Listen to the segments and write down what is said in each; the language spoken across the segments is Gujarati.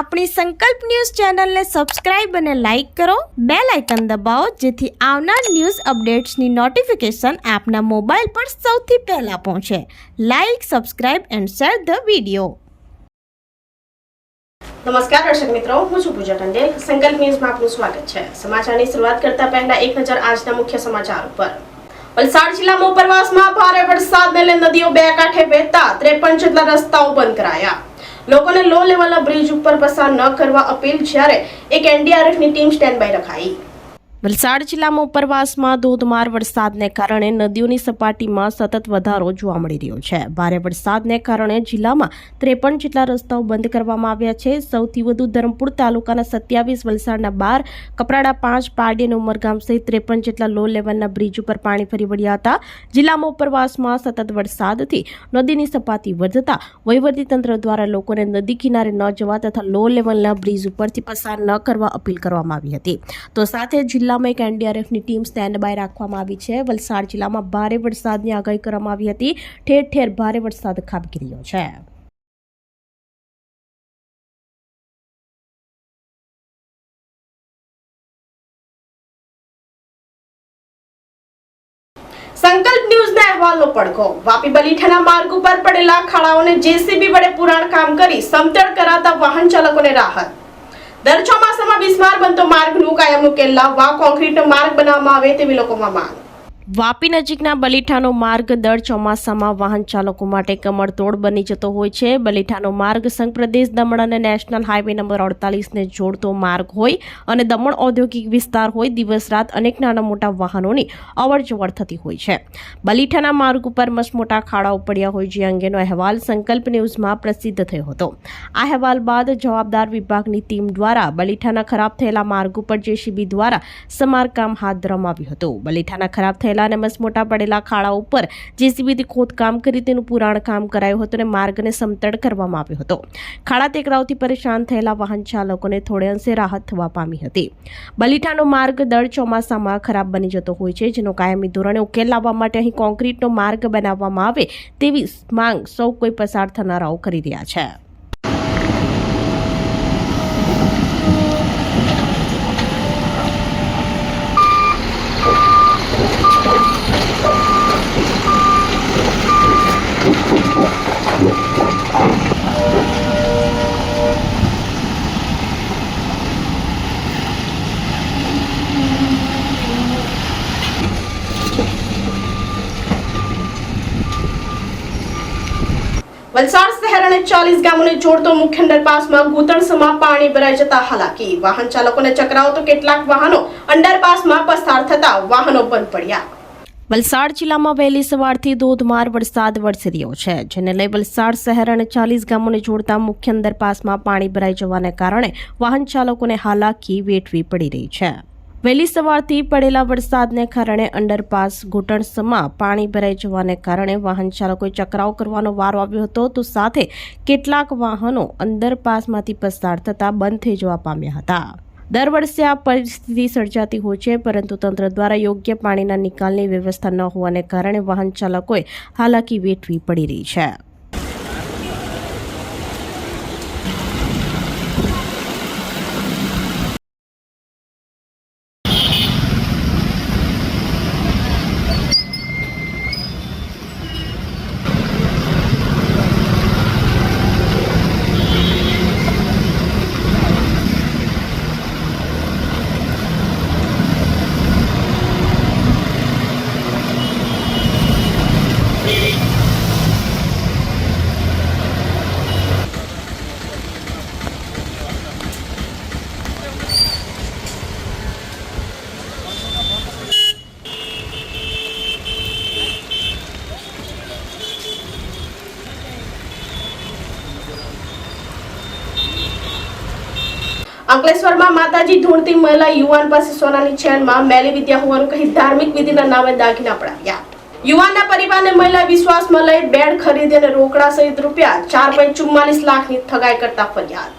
આપણી સંકલ્પ ન્યૂઝ ચેનલને સબસ્ક્રાઇબ અને લાઇક કરો, બેલ આઇકન દબાવો જેથી આવનાર ન્યૂઝ અપડેટ્સની નોટિફિકેશન આપના મોબાઈલ પર સૌથી પહેલા પહોંચે. Like, subscribe and share the video. નમસ્કાર દર્શક મિત્રો, હું છું પૂજા ટંડેલ. સંકલ્પ ન્યૂઝમાં આપનું સ્વાગત છે. સમાચારની શરૂઆત કરતા પહેલા એક નજર આજના મુખ્ય સમાચાર ઉપર. વલસાડ જિલ્લામાં ઉપરવાસમાં ભારે વરસાદને લઈને નદીઓ બે કાંઠે વહેતા 53 જેટલા રસ્તાઓ બંધ કરાયા. લોકોને લો લેવલના બ્રિજ ઉપર પસાર ન કરવા અપીલ, જ્યારે એક એનડીઆરએફની ટીમ સ્ટેન્ડ બાય રખાઈ. વલસાડ જિલ્લામાં ઉપરવાસમાં ધોધમાર વરસાદને કારણે નદીઓની સપાટીમાં સતત વધારો જોવા મળી રહ્યો છે. ભારે વરસાદને કારણે જિલ્લામાં 53 જેટલા રસ્તાઓ બંધ કરવામાં આવ્યા છે. સૌથી વધુ ધરમપુર તાલુકાના 27, વલસાડના 12, કપરાડા 5, પારડી અને ઉમરગામ સહિત 53 જેટલા લો લેવલના બ્રિજ ઉપર પાણી ફરી વળ્યા હતા. જિલ્લામાં ઉપરવાસમાં સતત વરસાદથી નદીની સપાટી વધતા વહીવટીતંત્ર દ્વારા લોકોને નદી કિનારે ન જવા તથા લો લેવલના બ્રિજ ઉપરથી પસાર ન કરવા અપીલ કરવામાં આવી હતી. તો સાથે જિલ્લામાં એક એનડીઆરએફની ટીમ સ્ટેન્ડ બાય રાખવામાં આવી છે. વલસાડ જિલ્લામાં ભારે વરસાદની આગાહી કરવામાં આવી હતી. ઠેર ઠેર ભારે વરસાદ ખાબકી રહ્યો છે. સંકલ્પ ન્યૂઝના અહેવાલનો પડઘો. વાપી બલીઠાના માર્ગ ઉપર પડેલા ખાડાઓને જેસીબી વડે પુરાણ કામ કરી સમતળ કરાતા વાહન ચાલકોને રાહત. દર ચોમાસામાં બિસ્માર બનતો માર્ગનું કાયમ ઉકેલ લાવવા કોન્ક્રીટનો માર્ગ બનાવવામાં આવે તેવી લોકોમાં માંગ. વાપી નજીકના બલીઠાનો માર્ગ દર ચોમાસામાં વાહન ચાલકો માટે કમરતોડ બની જતો હોય છે. બલીઠાનો માર્ગ સંઘ પ્રદેશ દમણ અને નેશનલ હાઈવે નંબર 48 ને જોડતો માર્ગ હોય અને દમણ ઔદ્યોગિક વિસ્તાર હોય. દિવસ રાત અનેક નાના મોટા વાહનોની અવરજવર થતી હોય છે. બલીઠાના માર્ગ ઉપર મસમોટા ખાડાઓ પડ્યા હોય, જે અંગેનો અહેવાલ સંકલ્પ ન્યૂઝમાં પ્રસિદ્ધ થયો હતો. આ અહેવાલ બાદ જવાબદાર વિભાગની ટીમ દ્વારા બલીઠાના ખરાબ થયેલા માર્ગ ઉપર જેસીબી દ્વારા સમારકામ હાથ ધરવામાં આવ્યું હતું. બલીઠાના ખરાબ થયેલા અને મસમોટા પડેલા ખાડા ઉપર જેસીબીથી ખોદકામ કરી તેનું પુરાણ કામ કરાયું હતું અને માર્ગને સમતળ કરવામાં આવ્યો હતો. ખાડા ટેકરાઓથી પરેશાન થયેલા વાહન ચાલકોને થોડે અંશે રાહત થવા પામી હતી. બલીઠાનો માર્ગ દર ચોમાસામાં ખરાબ બની જતો હોય છે, જેનો કાયમી ધોરણે ઉકેલ લાવવા માટે અહીં કોન્ક્રીટનો માર્ગ બનાવવામાં આવે તેવી માંગ સૌ કોઈ પસાર થનારાઓ કરી રહ્યા છે. વલસાડ શહેર અને 40 ગામોને જોડતો મુખ્ય અંડરપાસમાં ઘૂંટણસમાં પાણી ભરાઈ જતા હાલાકી. વાહન ચાલકોને ચકરાવતો કેટલાક વાહનો અંડરપાસમાં પસાર થતા વાહનો બંધ પડ્યા. વલસાડ જિલ્લામાં વહેલી સવારથી ધોધમાર વરસાદ વરસી રહ્યો છે, જેને લઈ વલસાડ શહેર અને 40 ગામોને જોડતા મુખ્ય અંડરપાસમાં પાણી ભરાઈ જવાને કારણે વાહન ચાલકોને હાલાકી વેઠવી પડી રહી છે. વહેલી સવારથી પડેલા વરસાદને કારણે અંડરપાસ ઘૂંટણસમાં પાણી ભરાઈ જવાને કારણે વાહન ચાલકોએ ચકરાવ કરવાનો વારો આવ્યો હતો. તો સાથે કેટલાક વાહનો અંડરપાસમાંથી પસાર થતા બંધ થઈ જવા પામ્યા હતા. દર વર્ષે આ પરિસ્થિતિ સર્જાતી હોય છે, પરંતુ તંત્ર દ્વારા યોગ્ય પાણીના નિકાલની વ્યવસ્થા ન હોવાને કારણે વાહન ચાલકોએ હાલાકી વેઠવી પડી રહી છે. અંકલેશ્વરમાં માતાજી ઢૂંઢતી મહિલા યુવાન પાસે સોનાની ચેનમાં મેલી વિદ્યા હોવાનું કહી ધાર્મિક વિધિના નામે દાગીના પડાવ્યા. યુવાનના પરિવારને મહિલા વિશ્વાસમાં લઈ બેડ ખરીદી અને રોકડા સહિત રૂપિયા 4.44 લાખની ઠગાઈ કરતા ફરિયાદ.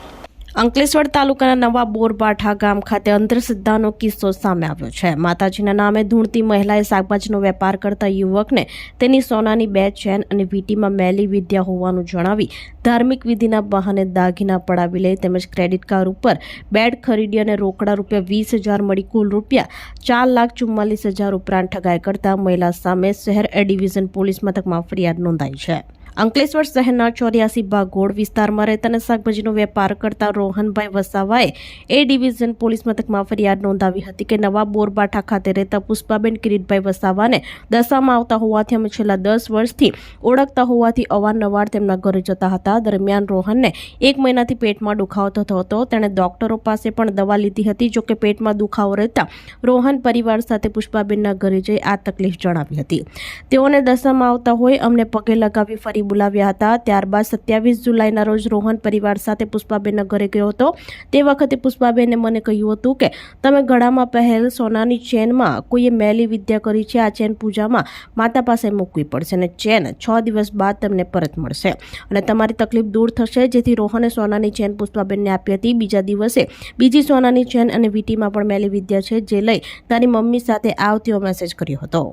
અંકલેશ્વર તાલુકાના નવા બોરબાઠા ગામ ખાતે અંધશ્રદ્ધાનો કિસ્સો સામે આવ્યો છે. માતાજીના નામે ધૂણતી મહિલાએ શાકભાજીનો વેપાર કરતા યુવકને તેની સોનાની 2 ચેન અને વીંટીમાં મેલી વિદ્યા હોવાનું જણાવી ધાર્મિક વિધિના બહાને દાગીના પડાવી લે તેમજ ક્રેડિટ કાર્ડ ઉપર બેડ ખરીદી અને રોકડા ₹20,000 મળી કુલ ₹4,44,000 ઉપરાંત ઠગાઈ કરતા મહિલા સામે શહેર એ ડિવિઝન પોલીસ મથકમાં ફરિયાદ નોંધાઈ છે. અંકલેશ્વર શહેરના 84 ભાગોળ વિસ્તારમાં રહેતા અને શાકભાજીનો વેપાર કરતા રોહનભાઈ વસાવાએ એ ડિવિઝન પોલીસ મથકમાં ફરિયાદ નોંધાવી હતી કે નવા બોરબાઠા ખાતે રહેતા પુષ્પાબેન કિરીટભાઈ વસાવાને દશામાં આવતા હોવાથી અમે છેલ્લા 10 વર્ષથી ઓળખતા હોવાથી અવારનવાર તેમના ઘરે જતા હતા. દરમિયાન રોહનને 1 મહિનાથી પેટમાં દુખાવો થતો હતો. તેણે ડોક્ટરો પાસે પણ દવા લીધી હતી. જોકે પેટમાં દુખાવો રહેતા રોહન પરિવાર સાથે પુષ્પાબેનના ઘરે જઈ આ તકલીફ જણાવી હતી. તેઓને દશામાં આવતા હોય અમને પગે લગાવી ફરી બોલાવ્યા હતા. ત્યારબાદ 27 જુલાઈના રોજ રોહન પરિવાર સાથે પુષ્પાબેનના ઘરે ગયો હતો. તે વખતે પુષ્પાબેને મને કહ્યું હતું કે તમે ગળામાં પહેરેલ સોનાની ચેનમાં કોઈએ મેલી વિદ્યા કરી છે. આ ચેન પૂજામાં માતા પાસે મૂકવી પડશે અને ચેન 6 દિવસ બાદ તમને પરત મળશે અને તમારી તકલીફ દૂર થશે. જેથી રોહને સોનાની ચેન પુષ્પાબેનને આપી હતી. બીજા દિવસે બીજી સોનાની ચેન અને વીંટીમાં પણ મેલી વિદ્યા છે જે લઈ તારી મમ્મી સાથે આવતીઓ મેસેજ કર્યો હતો.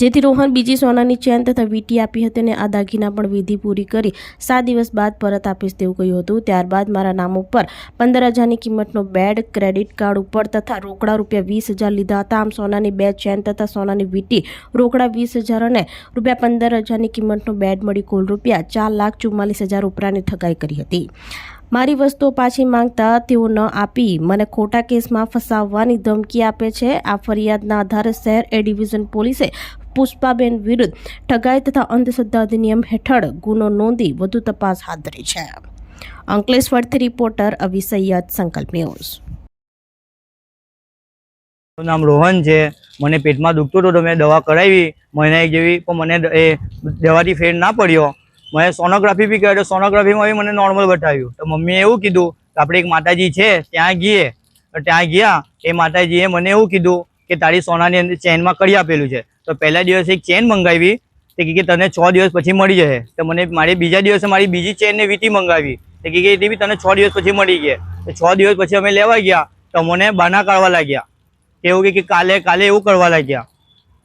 જેથી રોહન બીજી સોનાની ચેન તથા વીંટી આપી હતી અને આ દાગીના પણ વિધિ પૂરી કરી 7 દિવસ બાદ પરત આપીશ તેવું કહ્યું હતું. ત્યારબાદ મારા નામ ઉપર 15,000ની કિંમતનો બેડ, ક્રેડિટ કાર્ડ ઉપર તથા રોકડા ₹20,000 લીધા હતા. આમ સોનાની 2 ચેન તથા સોનાની વીંટી, રોકડા 20,000 અને ₹15,000ની કિંમતનો બેડ મળી કુલ ₹4,44,000 ઉપરાંતની ઠગાઈ કરી હતી. મારી વસ્તુઓ પાછી માંગતા તેઓ ન આપી મને ખોટા કેસમાં ફસાવવાની ધમકી આપે છે. આ ફરિયાદના આધારે શહેર એ ડિવિઝન પોલીસે પુષ્પાબેન વિરુદ્ધ ઠગાઈ તથા અંધશ્રદ્ધા અધિનિયમ હેઠળ ગુનો નોંધી વધુ તપાસ હાથ ધરી છે. અંકલેશ્વરથી રિપોર્ટર અવી સૈયદ, સંકલ્પ ન્યૂઝ. નામ રોહન છે. મને પેટમાં દુખતું હતું તો મેં દવા કરાવી મહિના એક જેવી, પણ મને એ દવાથી ફેર ના પડ્યો. મેં સોનોગ્રાફી બી કર્યો. સોનોગ્રાફીમાં બી મને નોર્મલ બતાવ્યું. તો મમ્મીએ એવું કીધું કે આપણે એક માતાજી છે ત્યાં ગયા. એ માતાજીએ મને એવું કીધું કે તારી સોનાની અંદર ચેનમાં કરી આપેલું છે. તો પહેલા દિવસે એક ચેન મંગાવી, તે કે તને 6 દિવસ પછી મળી જશે. તો મને મારી બીજા દિવસે મારી બીજી ચેન ને વીંટી મંગાવી, તે કે તે બી તને 6 દિવસ પછી મળી ગયા. તો 6 દિવસ પછી અમે લેવા ગયા તો મને બહાના કાઢવા લાગ્યા. એવું કે કાલે એવું કરવા લાગ્યા.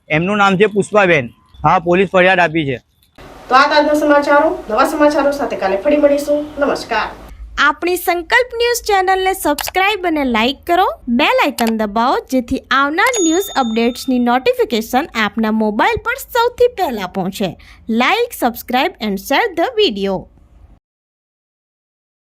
એમનું નામ છે પુષ્પાબેન. હા, પોલીસ ફરિયાદ આપી છે. તો આ તાજના સમાચારો, નવા સમાચારો સાથે કાલે ફરી મળીશું. નમસ્કાર. આપણી સંકલ્પ ન્યૂઝ ચેનલને સબસ્ક્રાઇબ અને લાઇક કરો. બેલ આઇકન દબાવો જેથી આવનાર ન્યૂઝ અપડેટ્સની નોટિફિકેશન આપના મોબાઈલ પર સૌથી પહેલા પહોંચે. Like, subscribe and share the video.